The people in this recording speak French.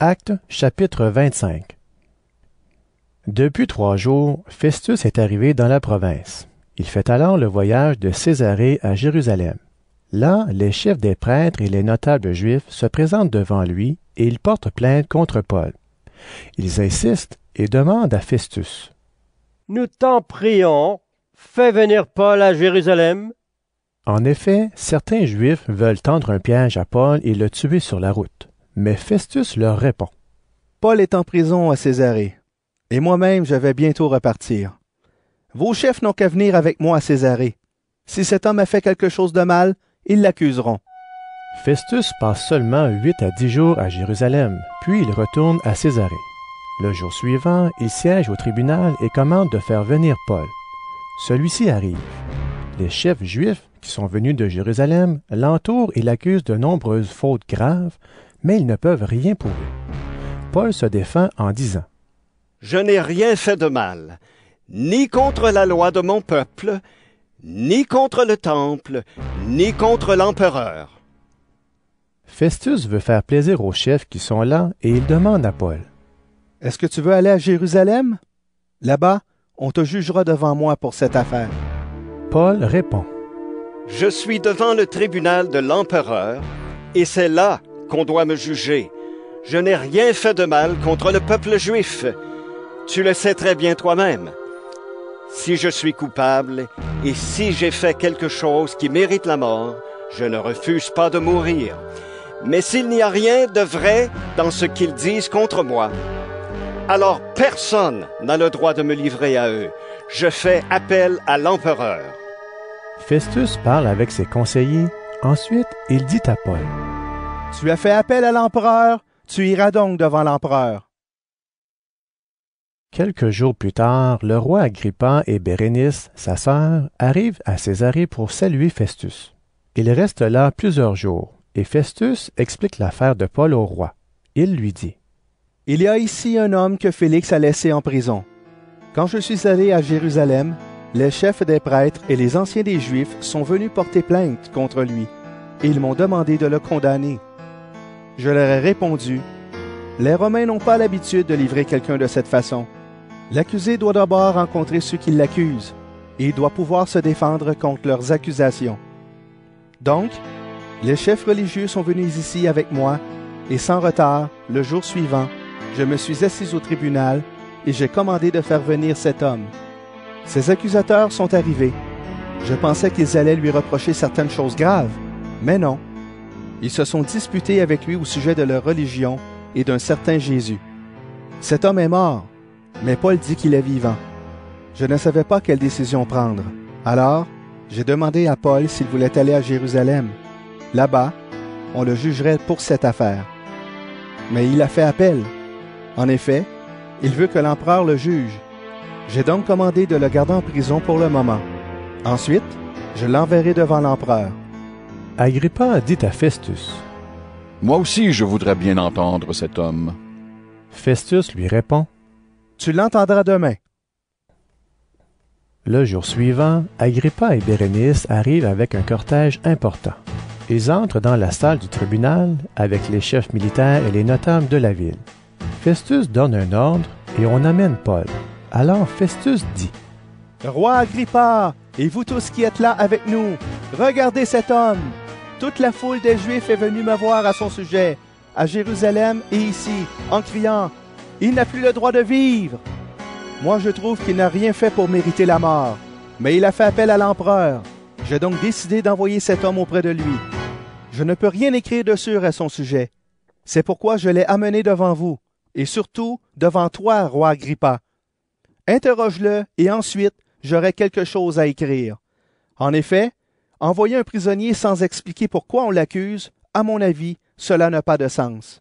Actes, chapitre 25. Depuis 3 jours, Festus est arrivé dans la province. Il fait alors le voyage de Césarée à Jérusalem. Là, les chefs des prêtres et les notables juifs se présentent devant lui et ils portent plainte contre Paul. Ils insistent et demandent à Festus: « Nous t'en prions, fais venir Paul à Jérusalem. » En effet, certains Juifs veulent tendre un piège à Paul et le tuer sur la route. Mais Festus leur répond: « Paul est en prison à Césarée, et moi-même je vais bientôt repartir. Vos chefs n'ont qu'à venir avec moi à Césarée. Si cet homme a fait quelque chose de mal, ils l'accuseront. » Festus passe seulement 8 à 10 jours à Jérusalem, puis il retourne à Césarée. Le jour suivant, il siège au tribunal et commande de faire venir Paul. Celui-ci arrive. Les chefs juifs, qui sont venus de Jérusalem, l'entourent et l'accusent de nombreuses fautes graves, mais ils ne peuvent rien prouver. Paul se défend en disant: « Je n'ai rien fait de mal, ni contre la loi de mon peuple, ni contre le temple, ni contre l'empereur. » Festus veut faire plaisir aux chefs qui sont là et il demande à Paul: « Est-ce que tu veux aller à Jérusalem? Là-bas, on te jugera devant moi pour cette affaire. » Paul répond: « Je suis devant le tribunal de l'empereur, et c'est là qu'on doit me juger. Je n'ai rien fait de mal contre le peuple juif. Tu le sais très bien toi-même. Si je suis coupable, et si j'ai fait quelque chose qui mérite la mort, je ne refuse pas de mourir. Mais s'il n'y a rien de vrai dans ce qu'ils disent contre moi, alors personne n'a le droit de me livrer à eux. Je fais appel à l'empereur. » Festus parle avec ses conseillers. Ensuite, il dit à Paul: « Tu as fait appel à l'empereur, tu iras donc devant l'empereur. » Quelques jours plus tard, le roi Agrippa et Bérénice, sa sœur, arrivent à Césarée pour saluer Festus. Ils restent là plusieurs jours, et Festus explique l'affaire de Paul au roi. Il lui dit: « Il y a ici un homme que Félix a laissé en prison. Quand je suis allé à Jérusalem, les chefs des prêtres et les anciens des Juifs sont venus porter plainte contre lui, et ils m'ont demandé de le condamner. Je leur ai répondu: « Les Romains n'ont pas l'habitude de livrer quelqu'un de cette façon. L'accusé doit d'abord rencontrer ceux qui l'accusent, et il doit pouvoir se défendre contre leurs accusations. Donc, les chefs religieux sont venus ici avec moi, et sans retard, le jour suivant, je me suis assis au tribunal et j'ai commandé de faire venir cet homme. Ces accusateurs sont arrivés. Je pensais qu'ils allaient lui reprocher certaines choses graves, mais non. Ils se sont disputés avec lui au sujet de leur religion et d'un certain Jésus. Cet homme est mort, mais Paul dit qu'il est vivant. Je ne savais pas quelle décision prendre. Alors, j'ai demandé à Paul s'il voulait aller à Jérusalem. Là-bas, on le jugerait pour cette affaire. Mais il a fait appel. En effet, il veut que l'empereur le juge. J'ai donc commandé de le garder en prison pour le moment. Ensuite, je l'enverrai devant l'empereur. » Agrippa dit à Festus: « Moi aussi, je voudrais bien entendre cet homme. » Festus lui répond: « Tu l'entendras demain. » Le jour suivant, Agrippa et Bérénice arrivent avec un cortège important. Ils entrent dans la salle du tribunal avec les chefs militaires et les notables de la ville. Festus donne un ordre et on amène Paul. Alors Festus dit: « Roi Agrippa, et vous tous qui êtes là avec nous, regardez cet homme. Toute la foule des Juifs est venue me voir à son sujet, à Jérusalem et ici, en criant: « Il n'a plus le droit de vivre. » Moi, je trouve qu'il n'a rien fait pour mériter la mort, mais il a fait appel à l'empereur. J'ai donc décidé d'envoyer cet homme auprès de lui. Je ne peux rien écrire de sûr à son sujet. C'est pourquoi je l'ai amené devant vous, et surtout devant toi, roi Agrippa. Interroge-le, et ensuite, j'aurai quelque chose à écrire. En effet, envoyer un prisonnier sans expliquer pourquoi on l'accuse, à mon avis, cela n'a pas de sens. »